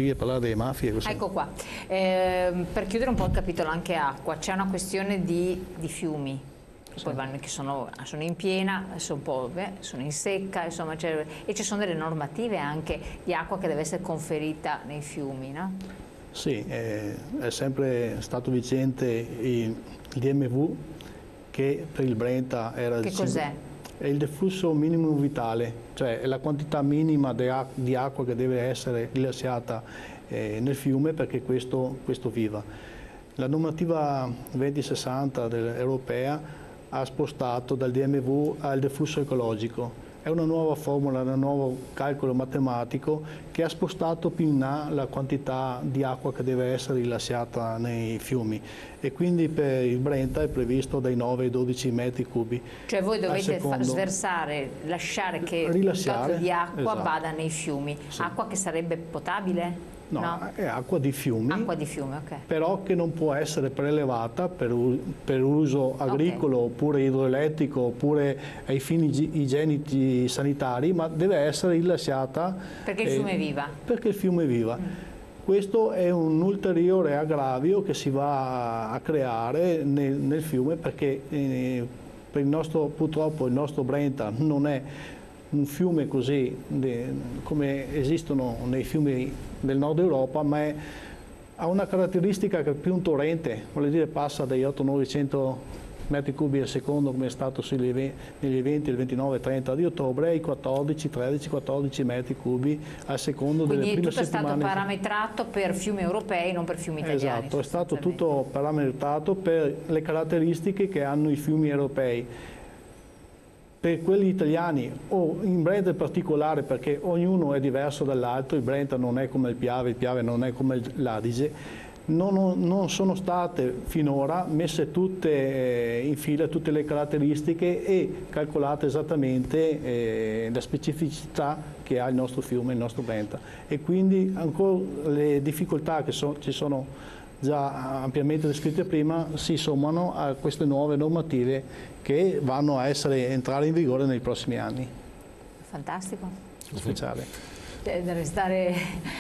a parlare delle mafie. Così. Ecco qua, per chiudere un po' il capitolo anche acqua, c'è una questione di fiumi, sì. Poi che sono in piena, sono in secca, insomma, e ci sono delle normative anche di acqua che deve essere conferita nei fiumi, no? Sì, è sempre stato vigente il DMV che per il Brenta era... Che cos'è? È il deflusso minimo vitale, cioè è la quantità minima di acqua che deve essere rilasciata nel fiume perché questo viva. La normativa 2060 europea ha spostato dal DMV al deflusso ecologico. È una nuova formula, un nuovo calcolo matematico che ha spostato più in là la quantità di acqua che deve essere rilasciata nei fiumi e quindi per il Brenta è previsto dai 9 ai 12 metri cubi. Cioè voi dovete sversare, lasciare che un tot di acqua esatto. vada nei fiumi, sì. Acqua che sarebbe potabile? No, è acqua di fiumi, ok. Però che non può essere prelevata per uso agricolo, okay. Oppure idroelettrico, oppure ai fini igienici sanitari, ma deve essere rilasciata perché il fiume è viva. Perché il fiume è viva. Questo è un ulteriore aggravio che si va a creare nel fiume perché purtroppo il nostro Brenta non è un fiume così come esistono nei fiumi del nord Europa, ma ha una caratteristica che è più un torrente, vuol dire passa dai 800-900 metri cubi al secondo come è stato negli eventi il 29-30 di ottobre ai 13-14 metri cubi al secondo delle prime settimane. Quindi tutto è stato parametrato per fiumi europei, non per fiumi italiani. Esatto, è stato tutto parametrato per le caratteristiche che hanno i fiumi europei. Per quelli italiani o in Brenta in particolare perché ognuno è diverso dall'altro, il Brenta non è come il Piave non è come l'Adige, non sono state finora messe tutte in fila tutte le caratteristiche e calcolate esattamente la specificità che ha il nostro fiume, il nostro Brenta e quindi ancora le difficoltà che ci sono già ampiamente descritte prima si sommano a queste nuove normative che vanno a entrare in vigore nei prossimi anni. Fantastico. Speciale. Deve restare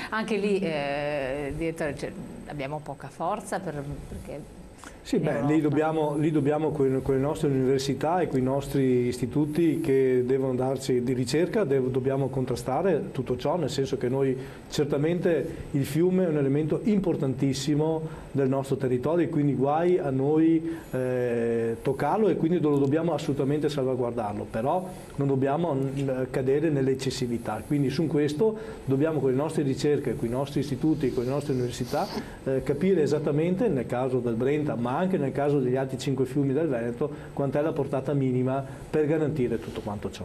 anche lì, direttore, abbiamo poca forza perché... Sì, lì dobbiamo con le nostre università e con i nostri istituti che devono darci di ricerca, dobbiamo contrastare tutto ciò, nel senso che noi certamente il fiume è un elemento importantissimo del nostro territorio e quindi guai a noi toccarlo e quindi lo dobbiamo assolutamente salvaguardarlo, però non dobbiamo cadere nell'eccessività, quindi su questo dobbiamo con le nostre ricerche, con i nostri istituti, con le nostre università capire esattamente nel caso del Brenta ma anche nel caso degli altri 5 fiumi del Veneto quant'è la portata minima per garantire tutto quanto ciò.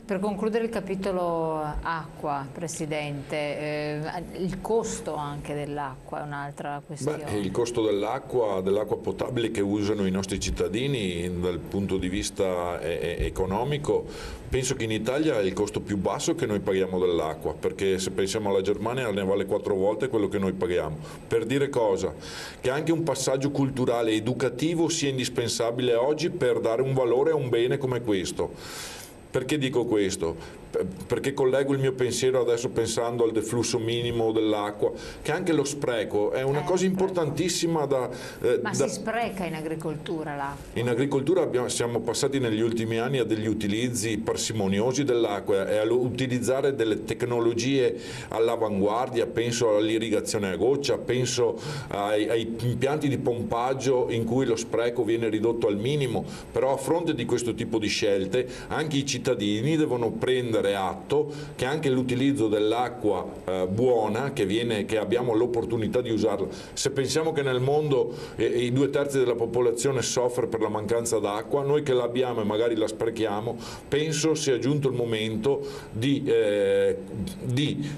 Per concludere il capitolo acqua, Presidente, il costo anche dell'acqua è un'altra questione. Il costo dell'acqua potabile che usano i nostri cittadini dal punto di vista economico, penso che in Italia è il costo più basso che noi paghiamo dell'acqua, perché se pensiamo alla Germania ne vale 4 volte quello che noi paghiamo. Per dire cosa? Che anche un passaggio culturale e educativo sia indispensabile oggi per dare un valore a un bene come questo. Perché dico questo? Perché collego il mio pensiero adesso pensando al deflusso minimo dell'acqua, che anche lo spreco è una cosa importantissima Ma si spreca in agricoltura l'acqua? In agricoltura siamo passati negli ultimi anni a degli utilizzi parsimoniosi dell'acqua e a utilizzare delle tecnologie all'avanguardia, penso all'irrigazione a goccia, penso ai impianti di pompaggio in cui lo spreco viene ridotto al minimo, però a fronte di questo tipo di scelte anche i cittadini devono prendere atto che anche l'utilizzo dell'acqua buona che abbiamo l'opportunità di usarla, se pensiamo che nel mondo i 2/3 della popolazione soffre per la mancanza d'acqua, noi che l'abbiamo e magari la sprechiamo, penso sia giunto il momento di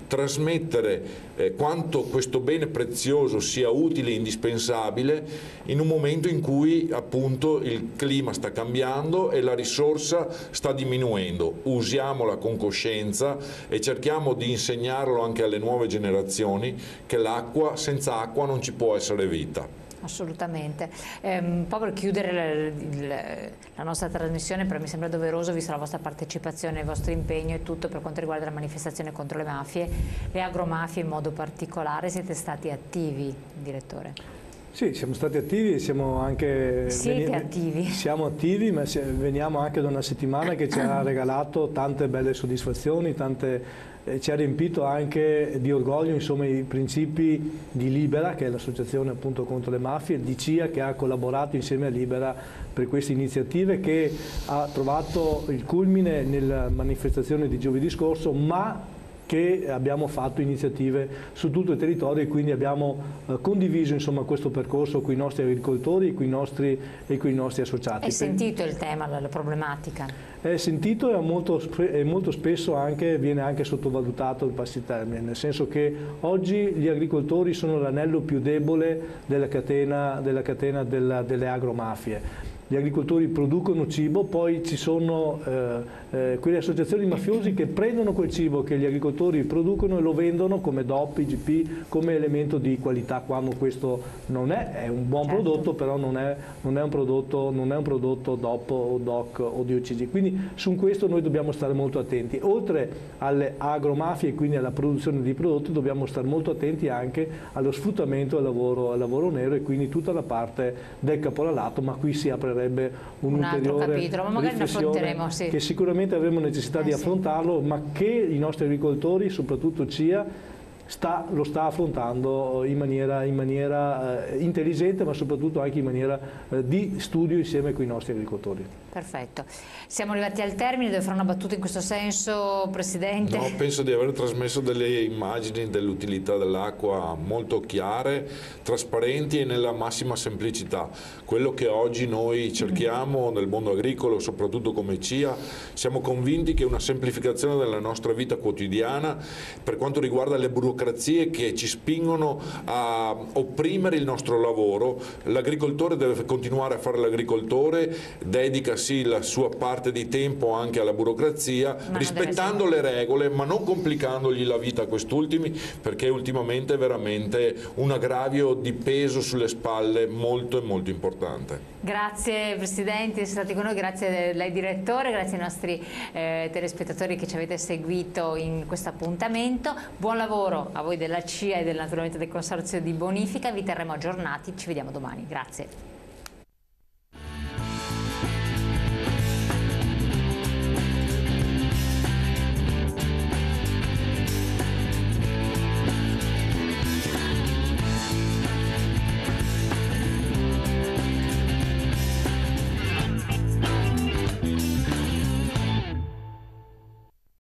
trasmettere quanto questo bene prezioso sia utile e indispensabile in un momento in cui appunto il clima sta cambiando e la risorsa sta diminuendo. Usiamola con coscienza e cerchiamo di insegnarlo anche alle nuove generazioni che senza acqua non ci può essere vita. Assolutamente. Un po' per chiudere la nostra trasmissione, però mi sembra doveroso, vista la vostra partecipazione, il vostro impegno e tutto per quanto riguarda la manifestazione contro le mafie, le agromafie in modo particolare, siete stati attivi, direttore? Sì, siamo stati attivi, siamo anche... Siete attivi? Siamo attivi, ma veniamo anche da una settimana che ci ha regalato tante belle soddisfazioni, ci ha riempito anche di orgoglio, insomma, i principi di Libera, che è l'associazione appunto contro le mafie, di CIA, che ha collaborato insieme a Libera per queste iniziative, che ha trovato il culmine nella manifestazione di giovedì scorso, ma che abbiamo fatto iniziative su tutto il territorio e quindi abbiamo condiviso, insomma, questo percorso con i nostri agricoltori e con i nostri associati. È sentito il tema, la problematica? È sentito e molto spesso viene anche sottovalutato il passi termine, nel senso che oggi gli agricoltori sono l'anello più debole della catena delle agromafie. Gli agricoltori producono cibo, poi ci sono quelle associazioni mafiosi che prendono quel cibo che gli agricoltori producono e lo vendono come DOP, IGP, come elemento di qualità, quando questo non è un buon prodotto, però non è un prodotto DOP o DOC o di OCG. Quindi su questo noi dobbiamo stare molto attenti. Oltre alle agromafie e quindi alla produzione di prodotti, dobbiamo stare molto attenti anche allo sfruttamento e al lavoro nero e quindi tutta la parte del caporalato, ma qui si aprirebbe un'ulteriore riflessione che sicuramente avremo necessità di affrontarlo, ma che i nostri agricoltori, soprattutto CIA, lo sta affrontando in maniera intelligente, ma soprattutto anche in maniera di studio insieme con i nostri agricoltori. Perfetto. Siamo arrivati al termine, devo fare una battuta in questo senso, Presidente? No, penso di aver trasmesso delle immagini dell'utilità dell'acqua molto chiare, trasparenti e nella massima semplicità. Quello che oggi noi cerchiamo nel mondo agricolo, soprattutto come CIA, siamo convinti che una semplificazione della nostra vita quotidiana per quanto riguarda le burocrazie che ci spingono a opprimere il nostro lavoro. L'agricoltore deve continuare a fare l'agricoltore, dedica sì la sua parte di tempo anche alla burocrazia, rispettando le regole ma non complicandogli la vita a quest'ultimi, perché ultimamente è veramente un aggravio di peso sulle spalle molto importante. Grazie Presidente di essere stati con noi, grazie a lei Direttore, grazie ai nostri telespettatori che ci avete seguito in questo appuntamento. Buon lavoro a voi della CIA e naturalmente del Consorzio di Bonifica, vi terremo aggiornati, ci vediamo domani, grazie.